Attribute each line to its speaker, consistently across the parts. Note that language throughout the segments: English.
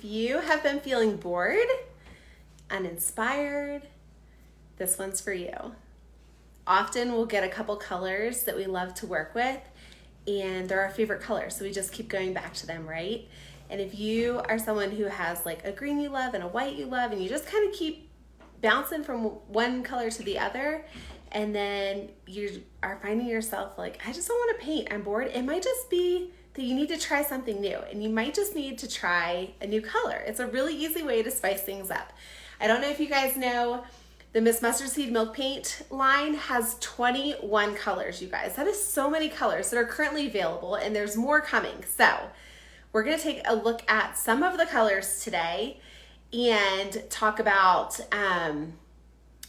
Speaker 1: you have been feeling bored, uninspired, this one's for you. Often we'll get a couple colors that we love to work with, and they're our favorite colors, so we just keep going back to them, right? And if you are someone who has like a green you love and a white you love, and you just kind of keep bouncing from one color to the other, and then you are finding yourself like, I just don't want to paint, I'm bored, it might just be that you need to try something new, and you might just need to try a new color. It's a really easy way to spice things up. I don't know if you guys know, the Miss Mustard Seed Milk Paint line has 21 colors, you guys. That is so many colors that are currently available, and there's more coming. So we're gonna take a look at some of the colors today and talk about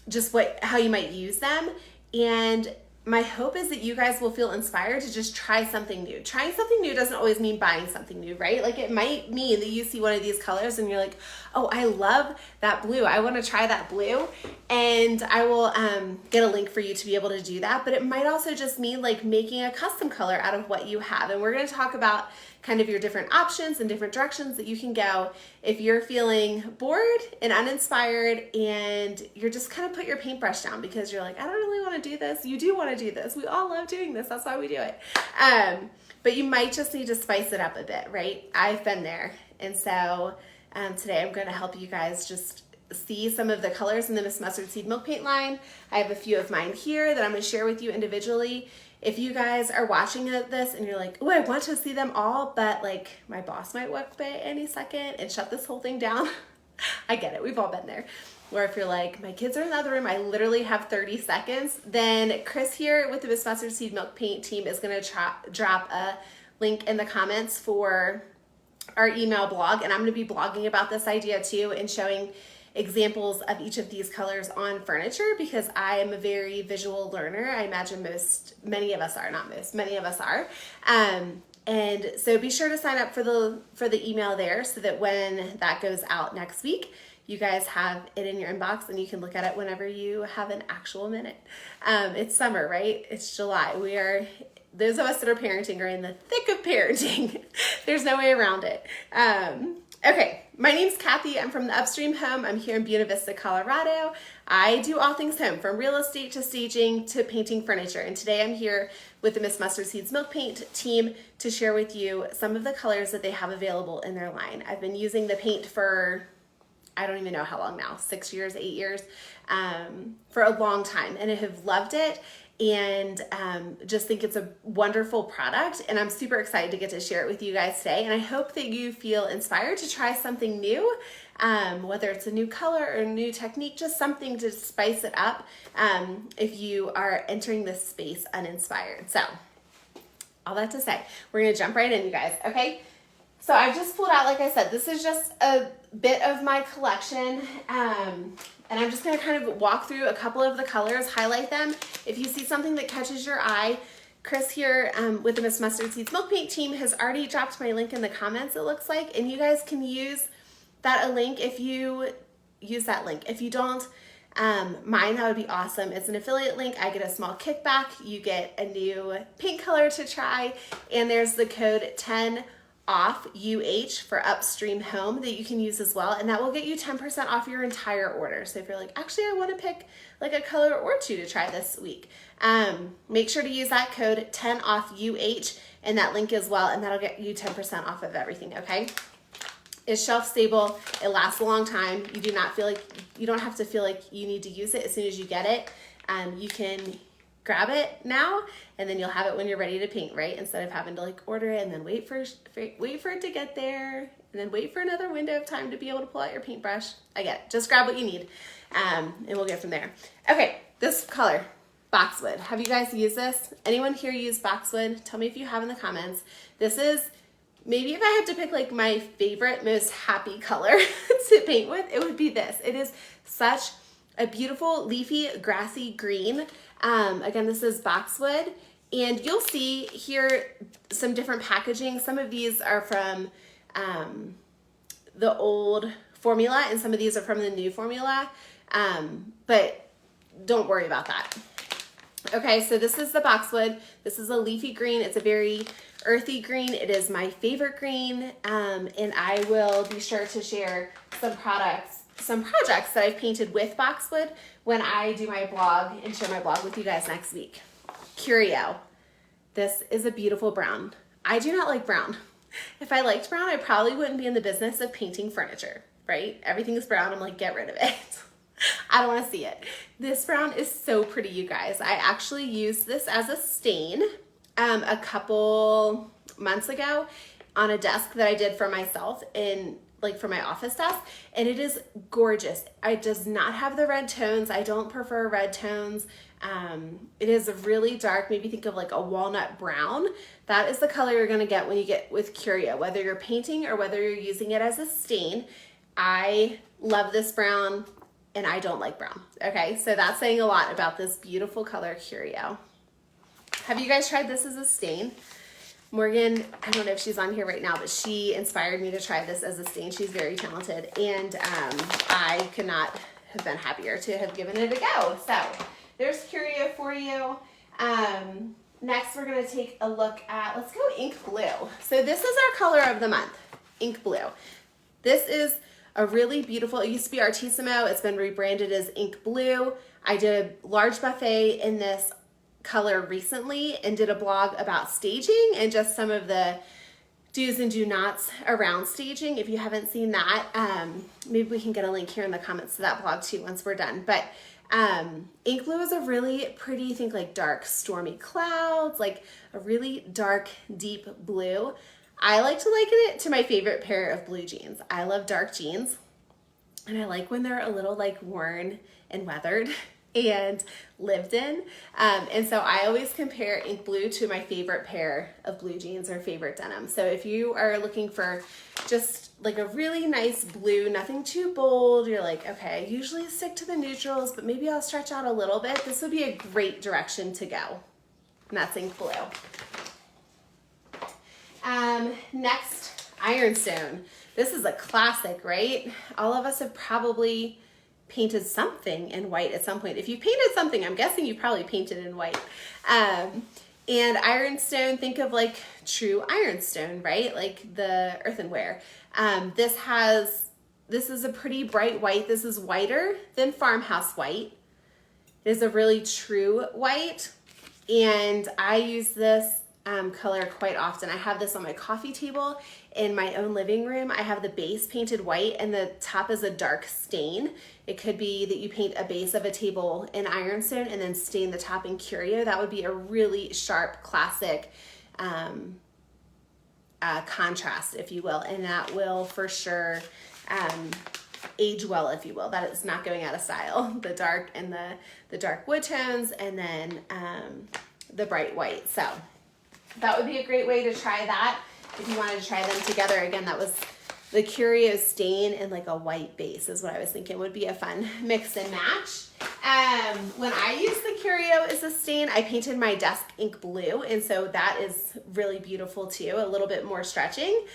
Speaker 1: just how you might use them. And my hope is that you guys will feel inspired to just try something new. Trying something new doesn't always mean buying something new, right? Like it might mean that you see one of these colors and you're like, oh, I love that blue. I want to try that blue. And I will get a link for you to be able to do that. But it might also just mean like making a custom color out of what you have. And we're going to talk about kind of your different options and different directions that you can go if you're feeling bored and uninspired and you're just kind of put your paintbrush down because you're like, I don't really want to do this. You do want to do this. We all love doing this. That's why we do it. But you might just need to spice it up a bit, right? I've been there. And so today I'm going to help you guys just see some of the colors in the Miss Mustard Seed Milk Paint line. I have a few of mine here that I'm going to share with you individually. If you guys are watching this and you're like, oh, I want to see them all, but like my boss might walk by any second and shut this whole thing down. I get it. We've all been there. Or if you're like, my kids are in the other room, I literally have 30 seconds, then Chris here with the Miss Mustard Seed Milk Paint team is going to drop a link in the comments for our email blog. And I'm going to be blogging about this idea too and showing examples of each of these colors on furniture because I am a very visual learner. I imagine many of us are, not most, many of us are. And so be sure to sign up for the email there so that when that goes out next week, you guys have it in your inbox and you can look at it whenever you have an actual minute. It's summer, right? It's July. Those of us that are parenting are in the thick of parenting. There's no way around it. Okay, my name's Kathy. I'm from the Upstream Home. I'm here in Buena Vista, Colorado. I do all things home, from real estate to staging to painting furniture. And today I'm here with the Miss Mustard Seeds Milk Paint team to share with you some of the colors that they have available in their line. I've been using the paint for, I don't even know how long now, 6 years, 8 years, for a long time, and I have loved it. And just think it's a wonderful product, and I'm super excited to get to share it with you guys today. And I hope that you feel inspired to try something new, whether it's a new color or a new technique, just something to spice it up if you are entering this space uninspired. So all that to say, we're gonna jump right in, you guys, okay? So I've just pulled out, like I said, this is just a bit of my collection. And I'm just gonna kind of walk through a couple of the colors, highlight them. If you see something that catches your eye, Chris here with the Miss Mustard Seeds Milk Paint team has already dropped my link in the comments, it looks like, and you guys can use that link if you use that link. If you don't, mine, that would be awesome. It's an affiliate link. I get a small kickback. You get a new paint color to try, and there's the code 10 off UH for Upstream Home that you can use as well, and that will get you 10% off your entire order. So if you're like, actually I want to pick like a color or two to try this week, make sure to use that code 10 off UH and that link as well, and that'll get you 10% off of everything, okay? It's shelf stable, it lasts a long time. You don't have to feel like you need to use it as soon as you get it. You can grab it now, and then you'll have it when you're ready to paint, right? Instead of having to like order it and then wait for it to get there, and then wait for another window of time to be able to pull out your paintbrush. I get it. Just grab what you need, and we'll get from there. Okay, this color, Boxwood. Have you guys used this? Anyone here use Boxwood? Tell me if you have in the comments. This is, maybe if I had to pick like my favorite, most happy color to paint with, it would be this. It is such a beautiful, leafy, grassy green. Again, this is Boxwood, and you'll see here some different packaging. Some of these are from the old formula, and some of these are from the new formula, but don't worry about that. Okay, so this is the Boxwood. This is a leafy green. It's a very earthy green. It is my favorite green, and I will be sure to share some projects that I've painted with Boxwood when I do my blog and share my blog with you guys next week. Curio. This is a beautiful brown. I do not like brown. If I liked brown, I probably wouldn't be in the business of painting furniture, right? Everything is brown. I'm like, get rid of it. I don't want to see it. This brown is so pretty, you guys. I actually used this as a stain a couple months ago on a desk that I did for myself for my office desk, and it is gorgeous. It does not have the red tones. I don't prefer red tones. It is a really dark, maybe think of like a walnut brown. That is the color you're going to get when you get with Curio, whether you're painting or whether you're using it as a stain. I love this brown. And I don't like brown. Okay, so that's saying a lot about this beautiful color Curio. Have you guys tried this as a stain? Morgan, I don't know if she's on here right now, but she inspired me to try this as a stain. She's very talented, and I could not have been happier to have given it a go. So there's Curio for you. Next, we're gonna take a look at, let's go ink blue. So this is our color of the month, ink blue. This is a really beautiful, it used to be Artissimo. It's been rebranded as ink blue. I did a large buffet in this color recently and did a blog about staging and just some of the do's and do nots around staging. If you haven't seen that, maybe we can get a link here in the comments to that blog too once we're done. But ink blue is a really pretty, think like dark stormy clouds, like a really dark, deep blue. I like to liken it to my favorite pair of blue jeans. I love dark jeans, and I like when they're a little like worn and weathered and lived in. And so I always compare ink blue to my favorite pair of blue jeans or favorite denim. So if you are looking for just like a really nice blue, nothing too bold, you're like, okay, I usually stick to the neutrals, but maybe I'll stretch out a little bit. This would be a great direction to go. And that's ink blue. Next, Ironstone. This is a classic, right? All of us have probably painted something in white at some point. If you painted something, I'm guessing you probably painted in white. And Ironstone, think of like true Ironstone, right? Like the earthenware. This is a pretty bright white. This is whiter than Farmhouse white. It is a really true white. And I use this color quite often. I have this on my coffee table in my own living room. I have the base painted white and the top is a dark stain. It could be that you paint a base of a table in Ironstone and then stain the top in Curio. That would be a really sharp, classic contrast, if you will, and that will for sure age well, if you will. That is not going out of style. The dark and the dark wood tones, and then the bright white. So that would be a great way to try that if you wanted to try them together. Again, that was the Curio stain and like a white base is what I was thinking would be a fun mix and match. When I use the Curio as a stain, I painted my desk ink blue, and so that is really beautiful too, a little bit more stretching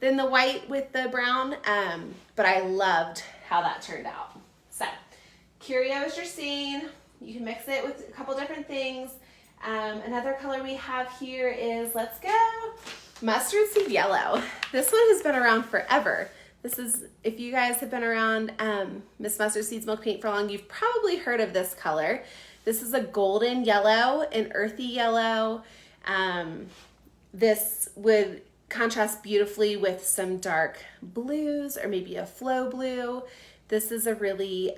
Speaker 1: than the white with the brown, but I loved how that turned out. So Curio is your stain. You can mix it with a couple different things. Another color we have here is, let's go, mustard seed yellow. This one has been around forever. This is, if you guys have been around Miss Mustard Seed's Milk Paint for long, you've probably heard of this color. This is a golden yellow, an earthy yellow. This would contrast beautifully with some dark blues or maybe a flow blue. This is a really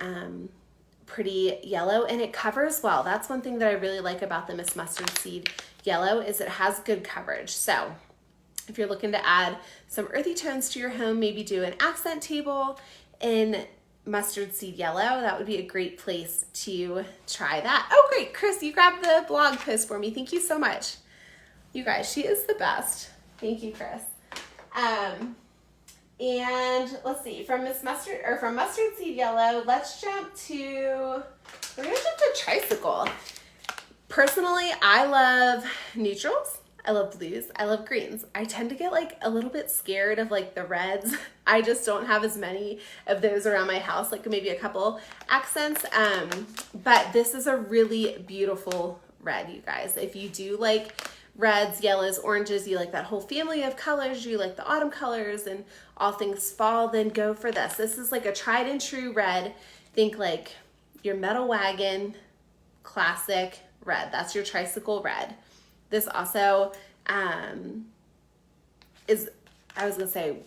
Speaker 1: pretty yellow, and it covers well. That's one thing that I really like about the Miss Mustard Seed yellow is it has good coverage. So if you're looking to add some earthy tones to your home, maybe do an accent table in mustard seed yellow, that would be a great place to try that. Oh great, Chris, you grabbed the blog post for me. Thank you so much. You guys, she is the best. Thank you, Chris. And let's see, from mustard seed yellow, let's jump to, we're gonna jump to tricycle. Personally, I love neutrals. I love blues. I love greens. I tend to get like a little bit scared of like the reds. I just don't have as many of those around my house, like maybe a couple accents. But this is a really beautiful red, you guys. If you do like reds, yellows, oranges, you like that whole family of colors, you like the autumn colors and all things fall, then go for this. This is like a tried and true red. Think like your metal wagon, classic red. That's your tricycle red. This also is, I was gonna say,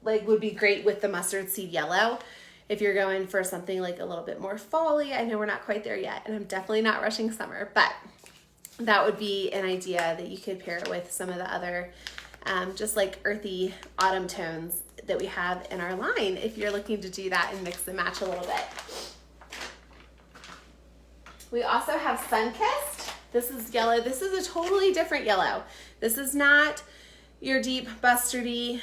Speaker 1: like would be great with the mustard seed yellow. If you're going for something like a little bit more fall-y, I know we're not quite there yet, and I'm definitely not rushing summer, but that would be an idea that you could pair with some of the other just like earthy autumn tones that we have in our line if you're looking to do that and mix and match a little bit. We also have Sunkist. This is yellow. This is a totally different yellow. This is not your deep mustardy,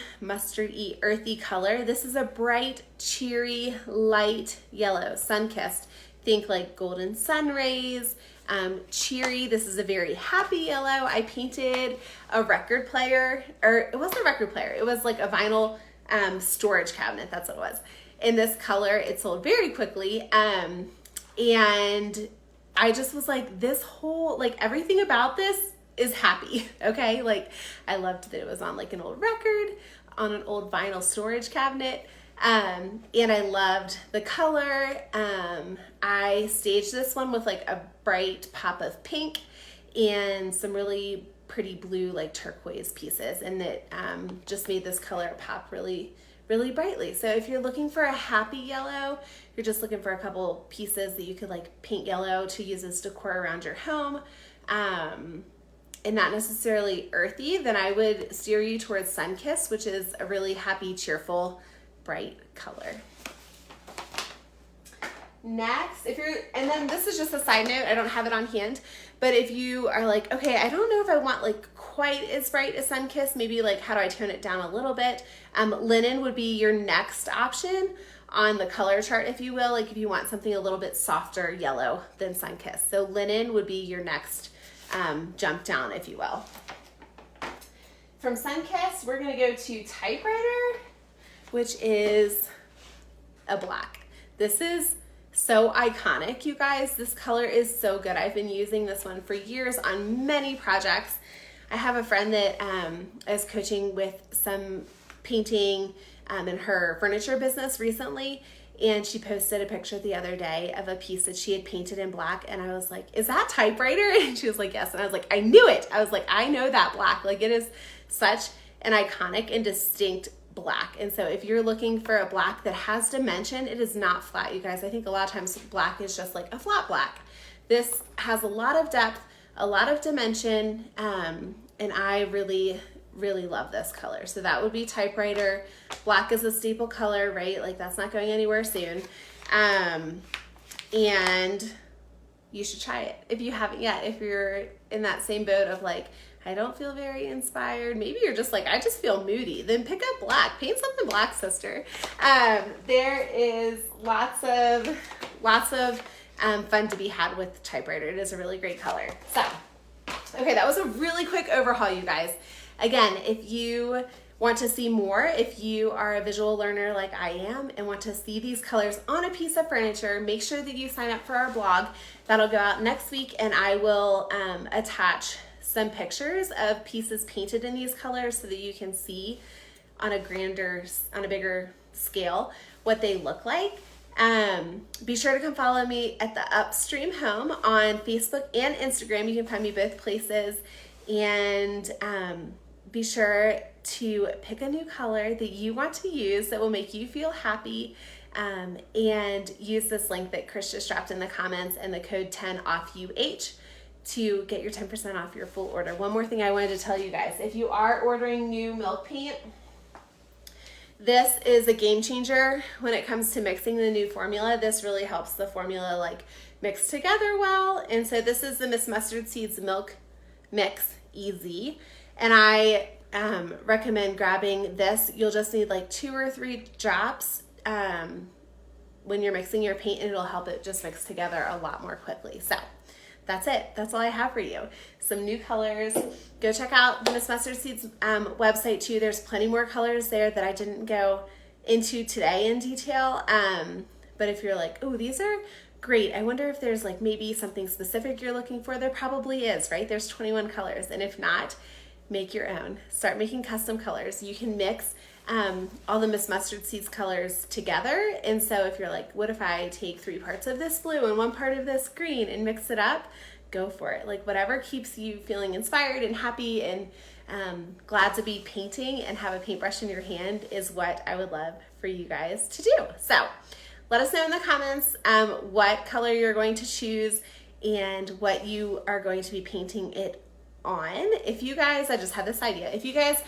Speaker 1: earthy color. This is a bright, cheery, light yellow, Sunkist. Think like golden sun rays, cheery. This is a very happy yellow. I painted a record player, or it wasn't a record player. It was like a vinyl storage cabinet. That's what it was. In this color, it sold very quickly. And I just was like, this whole, like everything about this is happy, okay? Like I loved that it was on like an old record, on an old vinyl storage cabinet, and I loved the color. I staged this one with like a bright pop of pink and some really pretty blue like turquoise pieces, and it just made this color pop really, really brightly. So if you're looking for a happy yellow, you're just looking for a couple pieces that you could like paint yellow to use as decor around your home, and not necessarily earthy, then I would steer you towards Sunkist, which is a really happy, cheerful, bright color. Next, and then this is just a side note, I don't have it on hand, but if you are like, okay, I don't know if I want like quite as bright as Sunkist, maybe like how do I tone it down a little bit? Linen would be your next option on the color chart, if you will, like if you want something a little bit softer yellow than Sunkist. So linen would be your next jump down, if you will. From Sunkist, we're gonna go to Typewriter, which is a black. This is so iconic, you guys. This color is so good. I've been using this one for years on many projects. I have a friend that is coaching with some painting in her furniture business recently, and she posted a picture the other day of a piece that she had painted in black, and I was like, is that Typewriter? And she was like, yes. And I was like, I knew it. I was like, I know that black. Like it is such an iconic and distinct black. And so if you're looking for a black that has dimension, it is not flat, you guys. I think a lot of times black is just like a flat black. This has a lot of depth, a lot of dimension, and I really, really love this color. So that would be Typewriter. Black is a staple color, right? Like that's not going anywhere soon. And you should try it if you haven't yet. If you're in that same boat of like, I don't feel very inspired. Maybe you're just like, I just feel moody. Then pick up black. Paint something black, sister. There is lots of fun to be had with Typewriter. It is a really great color. So, okay, that was a really quick overhaul, you guys. Again, if you want to see more, if you are a visual learner like I am and want to see these colors on a piece of furniture, make sure that you sign up for our blog. That'll go out next week, and I will attach some pictures of pieces painted in these colors so that you can see on a bigger scale what they look like. Be sure to come follow me at the Upstream Home on Facebook and Instagram. You can find me both places, and be sure to pick a new color that you want to use that will make you feel happy, and use this link that Chris just dropped in the comments and the code 10OFFUH to get your 10% off your full order. One more thing I wanted to tell you guys, if you are ordering new milk paint, this is a game changer when it comes to mixing the new formula. This really helps the formula like mix together well. And so this is the Miss Mustard Seeds Milk Mix Easy. And I recommend grabbing this. You'll just need like 2 or 3 drops when you're mixing your paint, and it'll help it just mix together a lot more quickly. So that's it. That's all I have for you. Some new colors. Go check out the Miss Mustard Seeds website too. There's plenty more colors there that I didn't go into today in detail. But if you're like, oh, these are great. I wonder if there's like maybe something specific you're looking for. There probably is, right? There's 21 colors. And if not, make your own. Start making custom colors. You can mix all the Miss Mustard Seeds colors together. And so if you're like, what if I take 3 parts of this blue and 1 part of this green and mix it up? Go for it. Like whatever keeps you feeling inspired and happy and glad to be painting and have a paintbrush in your hand is what I would love for you guys to do. So let us know in the comments what color you're going to choose and what you are going to be painting it on. If you guys, I just had this idea, if you guys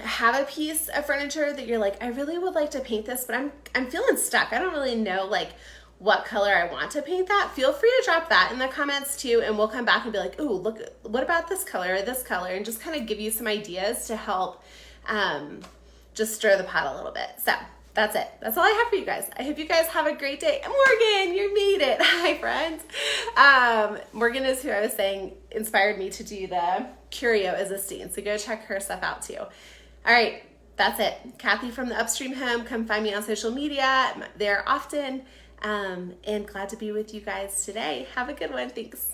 Speaker 1: have a piece of furniture that you're like, I really would like to paint this, but I'm feeling stuck. I don't really know like what color I want to paint that. Feel free to drop that in the comments too, and we'll come back and be like, ooh, look, what about this color or this color? And just kind of give you some ideas to help just stir the pot a little bit. So that's it. That's all I have for you guys. I hope you guys have a great day. Morgan, you made it. Hi, friends. Morgan is who I was saying inspired me to do the curio as a stain. So go check her stuff out too. All right, that's it. Kathy from the Upstream Home. Come find me on social media. I'm there often. And glad to be with you guys today. Have a good one. Thanks.